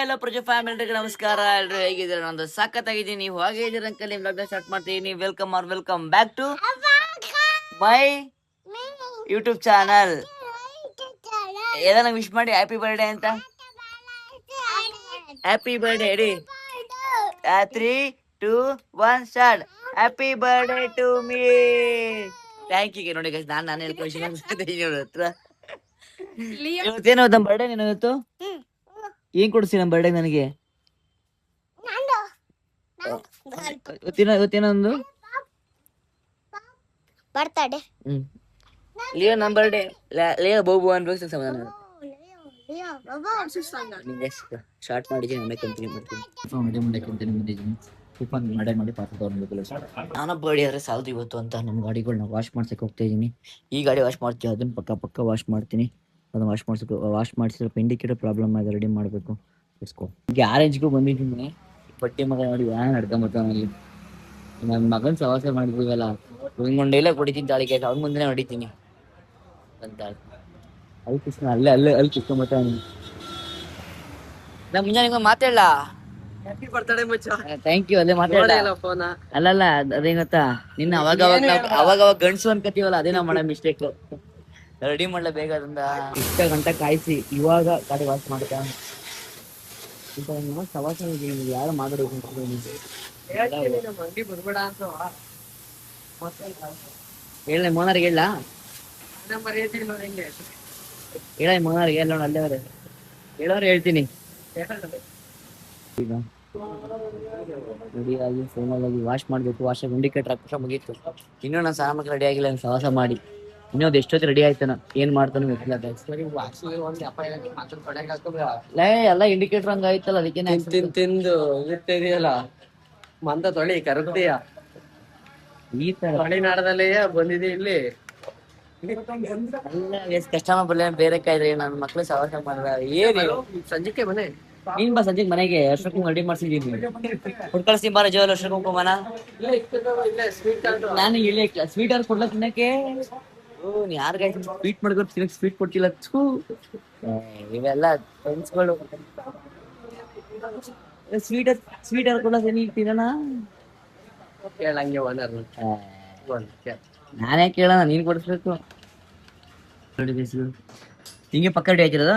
ಎಲ್ಲ ಪ್ರಜಾ ಫ್ಯಾಮಿಲಿಗೆ ನಮಸ್ಕಾರ. ಎಲ್ರು ಹೇಗಿದ್ದೀರಾ? ನಂದು ಸಖತ್ತಾಗಿದ್ದೀನಿ. ನೀವು ಹಾಗೆ ಇದ್ದೀರ ಅಂಕಲ್. ನಿಮ್ ಬ್ಲಾಗ್ ಸ್ಟಾರ್ಟ್ ಮಾಡ್ತೀನಿ. Welcome back to my YouTube channel. ಎಲ್ಲ ವಿಶ್ ಮಾಡಿ ಹ್ಯಾಪಿ ಬರ್ಡೇ ಅಂತ. ಹ್ಯಾಪಿ ಬರ್ಡೇ ರೀ. 3, 2, 1 start. Happy birthday to me. Thank you. ನೋಡಿ ಗೈಸ್, ನಾನು ಹೇಳ್ತೀನಿ ಹತ್ರ. ಇವತ್ತೇನು ನಮ್ಮ ಬರ್ಡೇ? ನೀನು ಇವತ್ತು ಏನ್ ಕೊಡಿಸಿ ನಮ್ಮ ಬರ್ಡೇ ನನಗೆ? ಇವತ್ತೇನೊಂದು ಬರ್ತಡೆ. ಲಿಯೋ ನಮ್ಮ ಬರ್ಡೇ. ಲಿಯೋ ಬೋಬು ಅನ್ಬೇಕು ಸಮಾಧಾನ. ಸ್ಟಾರ್ಟ್ ಮಾಡಿದ್ದೀನಿ. ಆಮೇಲೆ ಕಂಟಿನ್ಯೂ ಮಾಡ್ತೀನಿ. ಟಿಫನ್ ಮಾಡಿ ಪಾತ್ರ ತಗೊಂಡ್ಬೇಕು. ನಾನು ಬರ್ಡೇ ಆದರೆ ಸಾಲದು ಇವತ್ತು ಅಂತ ನಮ್ಮ ಗಾಡಿಗಳನ್ನ ವಾಶ್ ಮಾಡ್ಸಕ್ಕೆ ಹೋಗ್ತಾ ಇದ್ದೀನಿ. ಈ ಗಾಡಿ ವಾಶ್ ಮಾಡ್ತೀವಿ, ಅದನ್ನ ಪಕ್ಕ ವಾಶ್ ಮಾಡ್ತೀನಿ. ಅದನ್ನ ವಾಶ್ ಮಾಡಿಸಿದ್ರೆ ಇಂಡಿಕೇಟರ್ ಪ್ರಾಬ್ಲಮ್ ಆಗಿ ರೆಡಿ ಮಾಡಬೇಕು. ಇಸ್ಕೋ ಗ್ಯಾರೇಜ್ಗೂ ಬಂದಿದ್ದೀನಿ. ಬಟ್ಟೆ ಮಗ ನೋಡಿ ವ್ಯಾನ್ ನಡ್ಕೊಂಬರ್ತಾನಲ್ಲಿ. ನನ್ನ ಮಗನ ಸವಾಸ ಮಾಡಿದ್ವಲ್ಲ, ಹಿಂಗೊಂಡೆಲ್ಲ ಕುಡಿತೀನಿ ತಾಳಿಗೆ. ಅವ್ನ ಮುಂದೆ ಹೊಡಿತೀನಿ ಅಂತ ಅಲ್ಲಿ ಕೃಷ್ಣ ಅಲ್ಲಿ ಕಿಸ್ಕೊಂಬರ್ತಾನೆ. ನಾ ಮುಂಜಾನೆ ಮಾತಾಡಲ್ಲ. Thank you. ಅಲ್ಲೇ ಮಾತಾಡಲ್ಲ. ಅಲ್ಲಲ್ಲ, ಅದೇನ್ ಗೊತ್ತಾ, ನಿನ್ನ ಅವಾಗ ಗಂಡ್ಸು ಅನ್ಕತೀವಲ್ಲ, ಅದೇ ನಾವು ಮಾಡೋ ಮಿಸ್ಟೇಕ್. ರೆಡಿ ಮಾಡ್ಲೇ ಬೇಗ. ಅದರಿಂದ ಇಷ್ಟ ಗಂಟೆ ಕಾಯಿಸಿ ಇವಾಗ ಗಾಡಿ ವಾಶ್ ಮಾಡ್ತಾ ಸವಾಸ ಯಾರು ಮಾಡಬೇಕು. ಹೇಳ ಮೋನಾರಿಗೆ ಹೇಳ ಮೋನಾರಿಗೆ ಹೇಳ. ಅಲ್ಲೇ ಹೇಳೋರು ಹೇಳ್ತೀನಿ. ಈಗ ರೆಡಿಯಾಗಿ ಫೈನಲಾಗಿ ವಾಶ್ ಮಾಡಬೇಕು. ವಾಶ್ ಇಂಡಿಕೇಟರ್ ಹಾಕಿ ಮುಗೀತು. ಇನ್ನೂ ನಾನು ಸಾಮಾನ್ಯ ರೆಡಿ ಆಗಿಲ್ಲ. ಸವಾಸ ಮಾಡಿ ಇನ್ನೊಂದು ಎಷ್ಟೊತ್ತು ರೆಡಿ ಆಯ್ತಾನ, ಏನ್ ಮಾಡ್ತಾನೆ ಗೊತ್ತಿಲ್ಲ. ಎಲ್ಲ ಇಂಡಿಕೇಟರ್ ಹಂಗ ಆಯ್ತಲ್ಲ, ಅದಕ್ಕೆ ತಿಂದು ಇದೆಯಲ್ಲ ಮಂದ ತೊಳಿ ಕರಗ್ತೀಯ. ಈ ತರ ತಮಿಳ್ನಾಡದಲ್ಲೇ ಬಂದಿದೆ ಇಲ್ಲಿ. ಕಸ್ಟಮರ್ ಬರ್ಲಿ ಬೇರೆ ಕಾಯ್ರಿ. ನನ್ನ ಮಕ್ಳು ಸವಾಸ ಮಾಡ್ರ. ಏನು ಸಂಜೆಗೆ ಮನೆ ನೀನ್ ಬಾ ಸಂಜೆಗೆ ಮನೆಗೆ. ಅಷ್ಟಕ್ಕೂ ರೆಡಿ ಮಾಡ್ಸಿದೀನಿ. ಕೊಡ್ಕಳ್ಸಿ ಬಾರ ಜೋಲ್ ಅಷ್ಟಕ್ಕೂ ಕುಂಕುಮನ. ನಾನು ಇಲ್ಲಿ ಸ್ವೀಟ್ ಅವ್ರು ಕೊಡ್ಲ ತಿನ್ನಕ್ಕೆ. ಯಾರಿಗ ಸ್ವೀಟ್ ಮಾಡಿದ್ರು ತಿನ್ನಕ್ ಸ್ವೀಟ್ ಕೊಟ್ಟಿಲ್ಲ. ಇವೆಲ್ಲ ಫ್ರೆಂಡ್ಸ್ಗಳು. ಸ್ವೀಟ್ ಅವ್ರು ಕೊಡ್ಲ ತಿನ್ನೋಣ. ಕೇಳಂಗೆ ಓನರ್ ನಾನೇ ಕೇಳೋಣ, ನೀನ್ ಕೊಡಿಸ್ಬೇಕು. ಹಿಂಗೆ ಪಕ್ಕ ರೆಡಿ ಹಾಕಿರೋದ?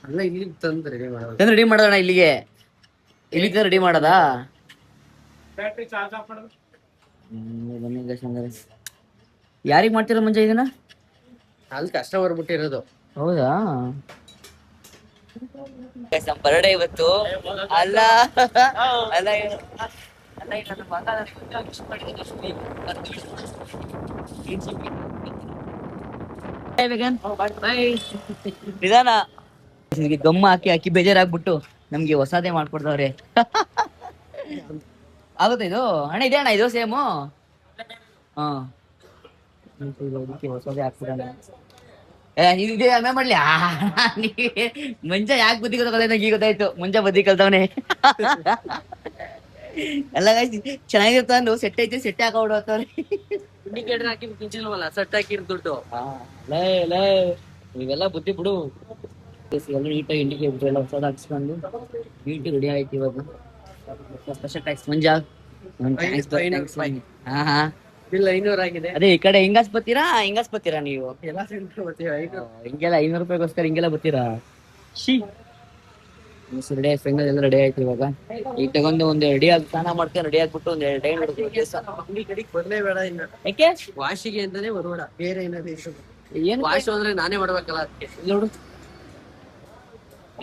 ಅಲ್ಲ, ಇಲ್ಲಿ ತಂದು ರೆಡಿ ಮಾಡೋಣ. ಇಲ್ಲಿ ರೆಡಿ ಮಾಡೋದಾ? ಯಾರಿಗ್ ಮಾಡ್ತೀರ ಮುಂಚೆ ಇದನ್ನ? ಅಲ್ಲಿ ಕಸ್ಟಮರ್ ಬಿಟ್ಟಿರೋದು. ಹೌದಾ? ಬರ್ಡೇ ಇವತ್ತು. ಅಲ್ಲ ನಿಧಾನ. ಗಮ್ಮ ಹಾಕಿ ಬೇಜಾರಾಗ್ಬಿಟ್ಟು ನಮ್ಗೆ ಹೊಸದೇ ಮಾಡ್ಕೊಡ್ದವ್ರೆ. ಆಗುತ್ತೆ ಇದು ಅಣ್ಣ? ಇದೆ ಅಣ್ಣ, ಇದು ಸೇಮು. ಹಾ, ಹೊಸದೇ ಹಾಕ್ಬಿಡೋಣ. ಇದೇ ಆಮೇಲೆ ಮಾಡ್ಲಿ. ಮುಂಚೆ ಯಾಕೆ ಬುದ್ಧಿ ಗೊತ್ತಾಗಲ್ಲ, ಈಗ ಗೊತ್ತಾಯ್ತು. ಮುಂಚೆ ಬುದ್ಧಿ ಕಲ್ತವನೆ. ಎಲ್ಲ ಚೆನ್ನಾಗಿರ್ತ ಅಂದು ಸೆಟ್ ಐತಿ, ಸೆಟ್ ಹಾಕೋಬಿಡತ್ತವ್ರಿ. ಇಂಡಿಕೇಟರ್ ಹಾಕಿ ಕಿಂಚಿಲ್ವಲ್ಲ, ಸೆಟ್ ಹಾಕಿರ್ ದುಡ್ಡು. ಇವೆಲ್ಲ ಬುದ್ಧಿ ಬಿಡು. ನೀಟಾಗಿ ಇಂಡಿಕೇಟರ್ ಎಲ್ಲ ಹೊಸದ ಹಾಕ್ಸ್ಕೊಂಡು ನೀಟ್ ರೆಡಿ ಆಯ್ತು. ಇವಾಗ ಸ್ಪೆಷಲ್ ಟ್ಯಾಕ್ಸ್ ಮಂಜಾ. ಹಾ ಬಿಲ್ 500 ಆಗಿದೆ. ಅದೇ ಈ ಕಡೆ ಹಿಂಗಾಸ್ ಬತ್ತೀರಾ ನೀವು? ಎಲ್ಲ ಹಿಂಗೆಲ್ಲ 500 ರೂಪಾಯಿಗೋಸ್ಕರ ಹಿಂಗೆಲ್ಲ ಬತ್ತೀರಾ? ರೆಡಿ ಆಯ್ತು. ಫೈನಲ್ ಎಲ್ಲ ರೆಡಿ ಆಯ್ತು. ಇವಾಗ ಈಗ ತಗೊಂಡು ಒಂದು ರೆಡಿ ಆಗಿ ಸ್ನಾನ ಮಾಡ್ಕೊಂಡು ರೆಡಿ ಆಗ್ಬಿಟ್ಟು ಒಂದು ಟೈಮ್ ಬರ್ಲೇ ಬೇಡ. ಇನ್ನ ಯಾಕೆ ವಾಶಿಗೆ ಅಂತಾನೆ ಬರ್ಬೇಡ, ಬೇರೆ ಏನಾದ್ರು ಏನು ವಾಶ್ ಅಂದ್ರೆ ನಾನೇ ಮಾಡ್ಬೇಕಲ್ಲ. ಅದಕ್ಕೆ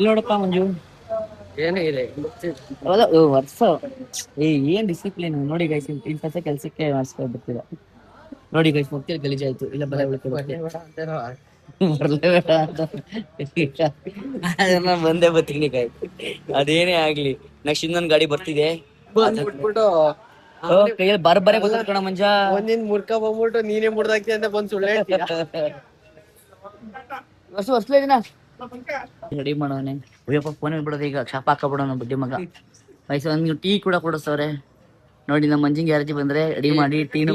ನೋಡಪ್ಪ ಮಂಜು, ಏನೇ ಇದೆ ವರ್ಷ ಏನ್ ಡಿಸಿಪ್ಲಿನ್ ನೋಡಿ ಗೈಸ್. ಇಂಥ ಕೆಲ್ಸಕ್ಕೆ ಬರ್ತೀರ ನೋಡಿ ಗೈಸ್. ಹೋಗ್ತೀರ ಗಲೀಜಾಯ್ತು. ಇಲ್ಲ ಬರ ಬಂದೇ ಬರ್ತೀನಿ ಗಾಯ್. ಅದೇನೇ ಆಗ್ಲಿ, ನೆಕ್ಸ್ಟ್ ಇನ್ನೊಂದ್ ಗಾಡಿ ಬರ್ತಿದೆ. ಬಂದ್ಬಿಟ್ಬಿಟ್ಟು ಕೈಯಲ್ಲಿ ಬರಬರೇ ಗೊತ್ತಾಗ್ಕೋಣ ಮಂಜ. ಒಂದಿನ ಮುರ್ಕ ಬಂದ್ಬಿಟ್ಟು ನೀನೇ ಮುರ್ದಾಕ್ತಿ ಅಂತ ಬಂದ್ ಸುಳ್ಳು ಹೇಳ್ತೀಯ. ವರ್ಷ ದಿನ ರೆಡಿ ಮಾಡೋನೆ. ಅಯ್ಯಪ್ಪ ಫೋನ್ ಬಿಡೋದು ಈಗ. ಶಾಪ್ ಹಾಕಬಿಡೋಣ ಬಡ್ಡಿ ಮಗ. ವಯಸ್ಸು ಒಂದು ಟೀ ಕೂಡ ಕೊಡಿಸ್ತವ್ರೆ ನೋಡಿ. ನಮ್ಮ ಮಂಜಿಂಗ್ ಯಾರಜಿ ಬಂದ್ರೆ ರೆಡಿ ಮಾಡಿ ಟೀನು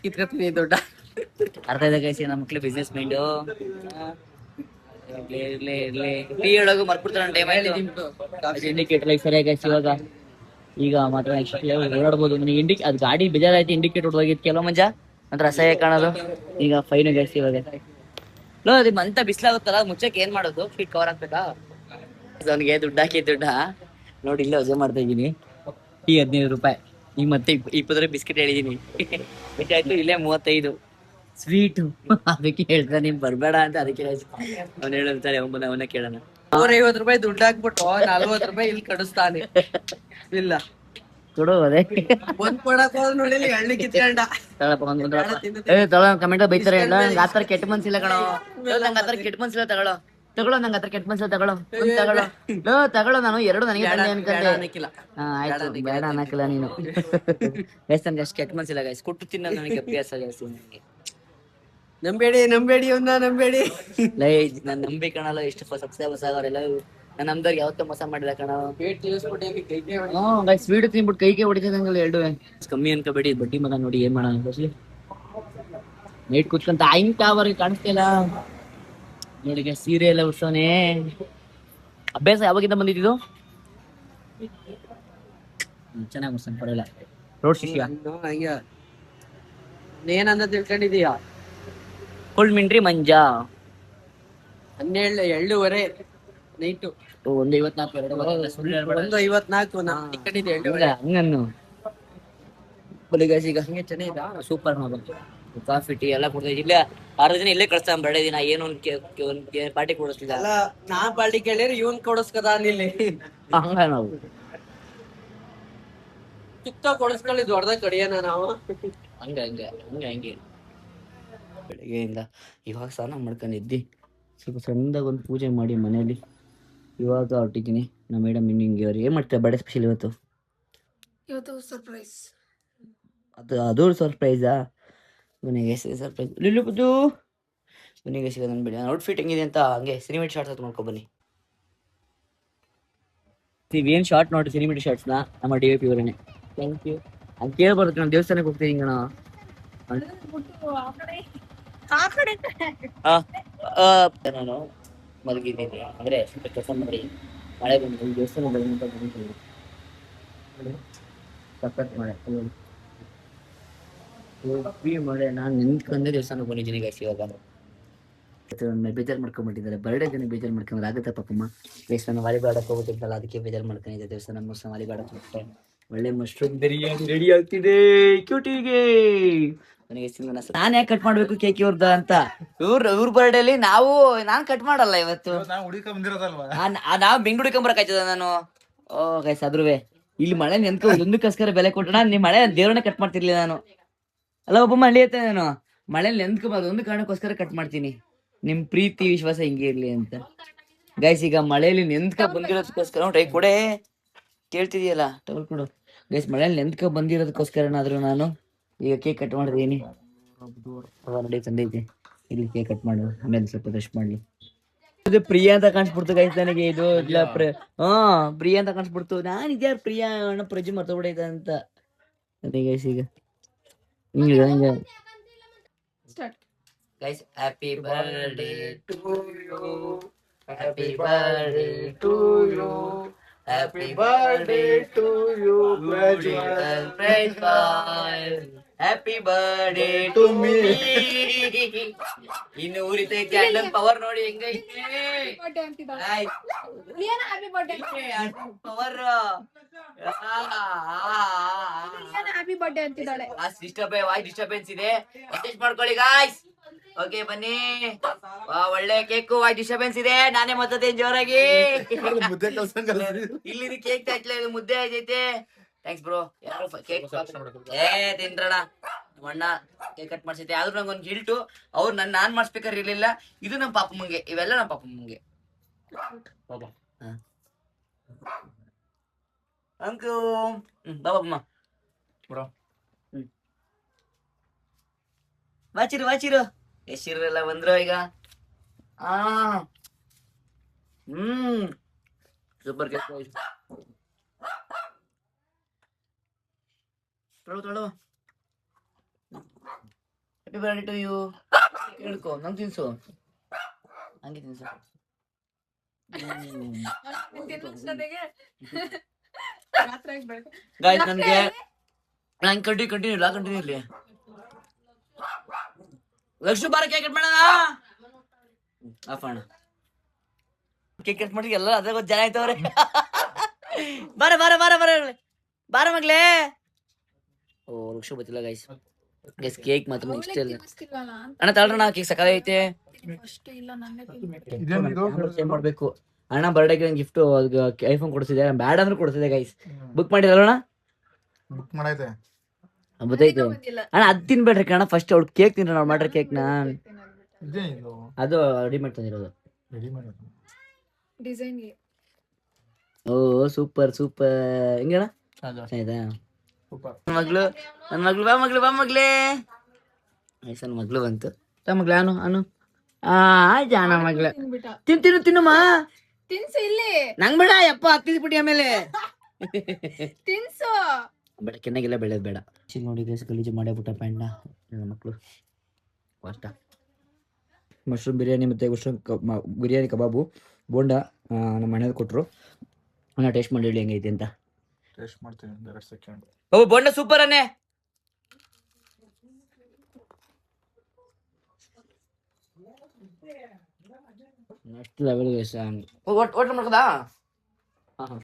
ಕಿತ್ಕೊತೀನಿ ದೊಡ್ಡ. ಅರ್ಥ ಇದೆ ಗೈಸ್, ನಮ್ಮ ಮಕ್ಳು ಬಿಸ್ನೆಸ್ ಮೈಂಡು. ಇರ್ಲಿ ಟೀ ಹೇಳೋದು ಮರ್ಬಿಡ್ತಾನೆ ಟೈಮ್ ಆಯ್ತು. ಇಂಡಿಕೇಟರ್ ಸರಿಯಾಗಿ ಇವಾಗ ಈಗ ಮಾತ್ರ ಓಡಾಡ್ಬೋದು. ನನಗೆ ಅದು ಗಾಡಿ ಬೇಜಾರಾಯ್ತು, ಇಂಡಿಕೇಟರ್ ಹೊಡೋಗಿತ್ತು ಕೆಲವು ಮಂಜ ನಂತರ ಅಸಹ್ಯ ಕಾಣೋದು. ಈಗ ಫೈನ್ ಜಾಸ್ತಿ ಇವಾಗ ಅದು ಮಂತ ಬಿಸಿಲಾಗುತ್ತಲ್ಲ ಮುಚ್ಚಕ್ಕೆ ಏನ್ ಮಾಡೋದು, ಫೀಟ್ ಕವರ್ ಹಾಕ್ಬೇಕಾ? ಅವನಿಗೆ ದುಡ್ಡು ಹಾಕಿ ನೋಡಿ ಇಲ್ಲೇ ವಜೆ ಮಾಡ್ತಾ ಇದ್ದೀನಿ. ಟೀ 15 ರೂಪಾಯಿ, ಈಗ ಮತ್ತೆ 20 ಬಿಸ್ಕೆಟ್ ಹೇಳಿದೀನಿ. ಆಯ್ತು ಇಲ್ಲೇ 35 ಸ್ವೀಟು. ಅದಕ್ಕೆ ಹೇಳ್ತಾನೆ ನೀನ್ ಬರ್ಬೇಡ ಅಂತ. ಅದಕ್ಕೆ ಅವ್ನು ಹೇಳ್ತಾರೆ ಅವನ್ನ ಕೇಳೋಣ. 150 ರೂಪಾಯಿ ದುಡ್ಡು ಹಾಕ್ಬಿಟ್ಟು 40 ರೂಪಾಯಿ ಇಲ್ಲಿ ಕಡಿಸ್ತಾನೆ. ಇಲ್ಲ ಕೊಡು ಅದೇ ಒಂದ್ ಕೊಡಕ್ ಹೋದ್ ನೋಡಿ ಹಳ್ಳಿ ಕಿತ್ಕೊಂಡ ಕಮೆಂಟ್ ಬೈತಾರೆ. ನಂಗೆ ಆತರ ಕೆಟ್ಟ ಮನ್ಸಿಲ್ಲ ಕಣೋ, ನಂಗೆ ಆತರ ಕೆಟ್ಟ ಮನ್ಸಿಲ್ಲ. ತಗೊಳ್ಳೋ ನಂಗೆ ಆತರ ಕೆಟ್ಟ ಮನ್ಸಿಲ್ಲ. ತಗೊಳ್ಳೋ ನಾನು ಎರಡು ನನಗೆ ಅನ್ಕಂಡೆ. ಆಯ್ತು ಬೇಡ ಅನ್ನಕ್ಕಿಲ್ಲ ನೀನು. ಗೈಸ್ ನನ್ಗೆ ಅಷ್ಟು ಕೆಟ್ಟ ಮನ್ಸಿಲ್ಲ ಗೈಸ್, ಕೊಟ್ಟು ತಿನ್ನ ನನಗೆ ಅಭ್ಯಾಸ ಜಾಸ್ತಿ. ನನಗೆ ನಂಬೇಡಿ ಅವ್ನ ನಂಬೇಡಿ. ಲೈ ನಾನು ನಂಬಿ ಕಣಲ್ಲ, ಎಷ್ಟು ಸಬ್ಸ್ಕ್ರೈಬರ್ಸ್ ಆಗೋರೆಲ್ಲ ನಾನು ನಮ್ದವ್ರಿಗೆ ಯಾವತ್ತೂ ಮೋಸ ಮಾಡಿಲ್ಲ ಕಣ. ಸ್ವೀಟ್ ತಿನ್ಬಿಟ್ಟು ಕೈಗೆ ಹೊಡಿತದಂಗಲ್ಲ ಎರಡು. ಕಮ್ಮಿ ಅನ್ಕೋಬೇಡಿ, ಬಡ್ಡಿ ಮಗ ನೋಡಿ ಏನ್ ಮಾಡೋಣ ಬಸ್ಲಿ ನೈಟ್ ಕುತ್ಕೊಂತ ಅವ್ರಿಗೆ ಕಾಣಿಸ್ತಿಲ್ಲ ನೋಡಿ. ಸೀರೆ ಎಲ್ಲ ಉಡ್ಸೋನೆ. ಅಭ್ಯಾಸ ಯಾವಾಗಿಂದ ಬಂದಿದ್ದು? ಚೆನ್ನಾಗಿ ಉಡ್ಸೋಣ ಪರವಾಗಿಲ್ಲ. ರೋಡ್ ಶಿಷ್ಯ ಏನಂತ ತಿಳ್ಕೊಂಡಿದೀಯ? ಫುಲ್ ಮಿಂಟ್ರಿ ಮಂಜಾ 12:30 ನೈಟು 1:54 ಹಂಗನ್ನು ಈಗ ಹಂಗೆ ಚೆನ್ನಾಗಿದ ಸೂಪರ್ ಕಾಫಿ ಟೀ ಎಲ್ಲ ಕೊಡ್ತಾ ಇಲ್ಲೇ 6 ದಿನ ಇಲ್ಲೇ ಕಳಿಸ್ತಾ ಬರಡೆ ದಿನ. ಏನು ಒಂದ್ ಪಾರ್ಟಿ ಕೊಡಿಸ್ತಿದ್ದ. ನಾ ಪಾರ್ಟಿ ಕೇಳಿದ್ರೆ ಇವನ್ ಕೊಡಿಸ್ಕದ ಇಲ್ಲಿ. ಹಂಗ ನಾವು ಚಿಕ್ಕ ಕೊಡಿಸ್ಕೊಳ್ಳಿ ದೊಡ್ಡದಾಗ ಕಡಿಯೋಣ ನಾವು. ಹಂಗೆ ಬೆಳಗ್ಗೆಯಿಂದ ಇವಾಗ ಸ್ನಾನ ಮಾಡ್ಕೊಂಡಿದ್ದಿ, ಸ್ವಲ್ಪ ಸಣ್ಣದಾಗ ಒಂದು ಪೂಜೆ ಮಾಡಿ ಮನೆಯಲ್ಲಿ ಇವಾಗ ಹೊಟ್ಟಿದ್ದೀನಿ. ನಮ್ಮ ಮೇಡಮ್ ನಿಂಗೆ ಅವ್ರು ಏನ್ ಮಾಡ್ತಾರೆ ಬರ್ಡೇ ಸ್ಪೆಷಲ್ ಇವತ್ತು ಸರ್ಪ್ರೈಸ್. ಅದು ಸರ್ಪ್ರೈಸಾ? ಮನೆಗೆ ಸರ್ಪ್ರೈಸ್ ಲಿಲ್ಲುಬುದು ಮನೆಗೆ ಸಿಗೋದು ಅನ್ಬೇಡಿ. ಔಟ್ಫಿಟ್ ಹೆಂಗಿದೆ ಅಂತ ಹಂಗೆ ಸಿನಿಮೇಟ್ ಶಾರ್ಟ್ಸ್ ಅಂತ ನೋಡ್ಕೊ ಬನ್ನಿ. ನೀವೇನು ಶಾರ್ಟ್ ನೋಡಿ ಸಿನಿಮೇಟ್ ಶಾರ್ಟ್ಸ್ನ ನಮ್ಮ DOP ಅವರೇನೆ. Thank you. ಹಂಗೆ ಕೇಳ್ಬಾರ್ದು, ನಾನು ದೇವಸ್ಥಾನಕ್ಕೆ ಹೋಗ್ತೀನಿ ಕಣ. ನಾನು ಮಲಗಿದ್ದೀನಿ ಅಂದ್ರೆ ಸ್ವಲ್ಪ ಕೆಲಸ ಮಾಡಿ ಮಳೆ ಬಂದು ದೇವಸ್ಥಾನ ಸಖತ್ ಮಳೆ ನಾನು ನಿಂತ್ಕೊಂಡೆ ದೇವಸ್ಥಾನಕ್ಕೆ ಬಂದಿದ್ದೀನಿ ಗೈಸ್. ಇವಾಗ ಬೇಜಾರು ಮಾಡ್ಕೊಂಡ್ಬಿಟ್ಟಿದ್ದಾರೆ, ಬರ್ಡೇ ದಿನ ಬೇಜಾರು ಮಾಡ್ಕೊಂಡ್ರೆ ಆಗುತ್ತೆ ಪಾಪಮ್ಮ. ದೇವಸ್ಥಾನ ವಾಲಿಬಾಲ್ ಆಡಕ್ಕೆ ಹೋಗ್ತಿರ್ತಲ್ಲ, ಅದಕ್ಕೆ ಬೇಜಾರು ಮಾಡ್ಕೊಂಡಿದ್ದೆ. ದೇವಸ್ಥಾನ ಮುಗಿಸ್ತಾ ವಾಲಿಬಾಲ್ ಆಡಕ್ಕೆ ಒಳ್ಳೆ ಮಶ್ರೂಮ್ ಬಿರಿಯಾನಿ ರೆಡಿ ಆಗ್ತಿದೆ ಕ್ಯೂಟಿಗೆ. ನನಗೆ ನಾನು ಯಾಕೆ ಕಟ್ ಮಾಡ್ಬೇಕು ಕೇಕ್ ಇವ್ರದ ಅಂತ. ಇವ್ರ ಬರ್ಡೇಲಿ ನಾನು ಕಟ್ ಮಾಡಲ್ಲ ಇವತ್ತು. ನಾವು ಬೆಂಗ್ಳೂರು ಕಂಬರಕಾಯ್ತದ ನಾನು. ಓ ಗೈಸ್ ಅದ್ರುವೆ ಇಲ್ಲಿ ಮಳೆ ನೆನ್ಕೊ ಒಂದಕ್ಕೋಸ್ಕರ ಬೆಲೆ ಕೊಟ್ಟಣ. ನಿಮ್ ಮಳೆ ದೇವ್ರನ್ನ ಕಟ್ ಮಾಡ್ತಿರ್ಲಿಲ್ಲ ನಾನು. ಅಲ್ಲ ಒಬ್ಬ ಮಳೆ ಐತೆ, ನಾನು ಮಳೆ ನೆನ್ಕೋಬಾರ್ದು ಒಂದು ಕಾರಣಕ್ಕೋಸ್ಕರ ಕಟ್ ಮಾಡ್ತೀನಿ. ನಿಮ್ ಪ್ರೀತಿ ವಿಶ್ವಾಸ ಹಿಂಗೆ ಇರ್ಲಿ ಅಂತ ಗೈಸ್. ಈಗ ಮಳೆಯಲ್ಲಿ ನೆಂದ್ಕ ಬಂದಿರೋದಕ್ಕೋಸ್ಕರ ಟ್ರೈ ಕೊಡೆ ಕೇಳ್ತಿದೀಯಲ್ಲ ಟವಲ್ ಕೊಡು ಗೈಸ್. ಮಳೆಯಲ್ಲಿ ನೆಂದ್ಕ ಬಂದಿರೋದಕ್ಕೋಸ್ಕರನಾದ್ರೂ ನಾನು ಈಗ ಕೇಕ್ ಕಟ್ ಮಾಡಿದೀನಿ. ನೋಡಿ ತಂದೈತೆ ಇಲ್ಲಿ ಕೇಕ್ ಕಟ್ ಮಾಡು, ಆಮೇಲೆ ಸ್ವಲ್ಪ ಬ್ರಷ್ ಮಾಡ್ಲಿ. ಇದು ಪ್ರಿಯಾ ಅಂತ ಕಾಣಿಸ್ಬಿಡ್ತು ಗೈಸ್ ನನಗೆ. ಇದು ಇಲ್ಲ ಪ್ರಿಯಾ ಅಂತ ಕಾಣಿಸ್ಬಿಡ್ತು. ನಾನು ಇದ್ಯಾರು ಪ್ರಿಯಾ ಅಣ್ಣ ಪ್ರಜು ಮರ್ತೋಗ್ಬಿಡೈತೆ ಅಂತ ಅದೇ ಗೈಸ್. ಈಗ ಹಿಂಗೆ guys happy birthday to you, happy birthday to you, happy birthday to you happy birthday to me. ಇನ್ನು ಊರಿತೈತಿ ಅಣ್ಣನ್ ಪವರ್ ನೋಡಿ ಹೆಂಗೈತಿ. ಪವರ್ ವಾಯ್ಸ್ ಡಿಸ್ಟರ್ಬೆನ್ಸ್ ಇದೆ, ಅಡ್ಜಸ್ಟ್ ಮಾಡ್ಕೊಳ್ಳಿ ಗಾಯ್ಸ್. ಓಕೆ ಬನ್ನಿ. ಒಳ್ಳೆ ಕೇಕ್, ವಾಯ್ಸ್ ಡಿಸ್ಟರ್ಬೆನ್ಸ್ ಇದೆ. ನಾನೇ ಮತ್ತೇನ್ ಜೋರಾಗಿ ಇಲ್ಲಿ ಕೇಕ್ ತಟ್ಲೆ ಮುದ್ದೆ ಐತೈತೆ. Thanks bro. ಯಾರು ಕೇಕ್ ತಿನ್ರಣ ಅಣ್ಣ ಕೇಕ್ ಕಟ್ ಮಾಡ್ಸೈತೆ. ಆದ್ರೂ ನಂಗೊಂದು ಗಿಲ್ಟು, ಅವ್ರು ನಾನ್ ಮಾಡಿಸ್ಬೇಕಾದ್ರೆ ಇರ್ಲಿಲ್ಲ. ಇದು ನಮ್ಮ ಪಾಪಮ್ಮಂಗೆ, ಇವೆಲ್ಲ ನಮ್ಮ ಪಾಪಮ್ಮಂಗೆ. ಅಂಕು ಬಾಬಮ್ಮ ಬ್ರೋ. ವಾಚಿರು ಎಷ್ಟಿರಲ್ಲ ಬಂದ್ರು ಈಗ. ಸೂಪರ್ ಕೇಕ್ ತೊಳು. Happy birthday to you. ಹೇಳ್ಕೊ ನಂಗೆ ತಿನ್ಸು, ಹಂಗೆ ತಿನ್ಸು. ಗಾಯ್ಸ್ ನನ್ಗೆ ನಾನು ಕಂಟಿನ್ಯೂ ಇರ್ಲಿ ಲಕ್ಷ್ಮಿ ಬಾರ ಕೇಕ್ ಕಟ್ ಮಾಡೋಣ ಆಫ್ ಅಣ್ಣ ಕೇಕ್ ಕಟ್ ಮಾಡಿ ಎಲ್ಲ ಅದ್ರಾಗ ಜನ ಆಯ್ತವ್ರೆ ಬಾರ ಬಾರ ಬಾರ ಬಾರ ಬಾರ ಮಗ್ಲೇ ಓ ಲಕ್ಷ್ಮಿ ಗೊತ್ತಿಲ್ಲ ಗೈಸ್ ಗೈಸ್ ಕೇಕ್ ಮಾತ್ರ ನೆಕ್ಸ್ಟ್ ಇಲ್ಲ ಅಣ್ಣ ತಗೊಳ್ರಣ್ಣ ಕೇಕ್ ಸಕಾಲೈತೆ ಚೇಂಜ್ ಮಾಡ್ಬೇಕು ಅಣ್ಣ ಬರ್ಡೇಗೆ ಗಿಫ್ಟ್ ಐಫೋನ್ ಕೊಡ್ಸಿದೆ ಬ್ಯಾಡ್ ಅಂದ್ರೆ ಕೊಡ್ಸಿದೆ ಗೈಸ್ ಬುಕ್ ಮಾಡಿರಲ್ಲ ಬುಕ್ ಮಾಡೈತೆ ಗೊತ್ತಾಯ್ತು ಅಣ್ಣ ಅದ್ ತಿನ್ಬೇಡ್ರಿ ಕಣ ಫಸ್ಟ್ ಅವ್ಳು ಕೇಕ್ ತಿನ್ರ ನಾವು ಮಾಡ್ರಿ ಕೇಕ್ ನ ಇದೇನಿದು ಅದು ರೆಡಿಮೇಡ್ ತಂದಿರೋದು ರೆಡಿ ಮಾಡೋದು ಡಿಸೈನ್ಗೆ ಓ ಸೂಪರ್ ಸೂಪರ್ ಹೆಂಗಣ ಆಯ್ತಾ ಸೂಪರ್ ನನ್ನ ಮಗ್ಳು ಬಾ ಮಗ್ಲೇ ನನ್ನ ಮಗ್ಳು ಬಂತು ಮಗ್ಲ ಅನು ಜಾನ ಮಗ್ಲ ತಿನ್ನಮ್ಮ ತಿನ್ಸು ಇಲ್ಲಿ ನಂಗ್ ಬೇಡ ಯಪ್ಪ ಹತ್ತಿಸ್ಬಿಟ್ಟಿ ಆಮೇಲೆ ತಿನ್ಸು ಬೇಡ ಕೆನ್ನಾಗೆಲ್ಲ ಬೆಳೆಯೋದು ಬೇಡ ನೋಡಿ ಗೈಸ್ ಗಲೀಜು ಮಾಡೇ ಬಿಟ್ಟ ಪ್ಯಾಂಡ ನನ್ನ ಮಕ್ಕಳು ಕಷ್ಟ ಮಶ್ರೂಮ್ ಬಿರಿಯಾನಿ ಮತ್ತು ಬಿರಿಯಾನಿ ಕಬಾಬು ಬೋಂಡ ನಮ್ಮ ಮನೇಲಿ ಕೊಟ್ಟರು ನಾನು ಟೇಸ್ಟ್ ಮಾಡಿ ಹೇಳಿ ಹೆಂಗೈತಿ ಅಂತ ಟೇಸ್ಟ್ ಮಾಡ್ತೀನಿ ಒಂದು 2 ಸೆಕೆಂಡ್ ಓ ಬೋಂಡ ಸೂಪರ್ ಅನ್ನೇ ನೆಕ್ಸ್ಟ್ ಲೆವೆಲ್ ಗೈಸ್ ಓಟ್ ಮಾಡ್ಕದಾ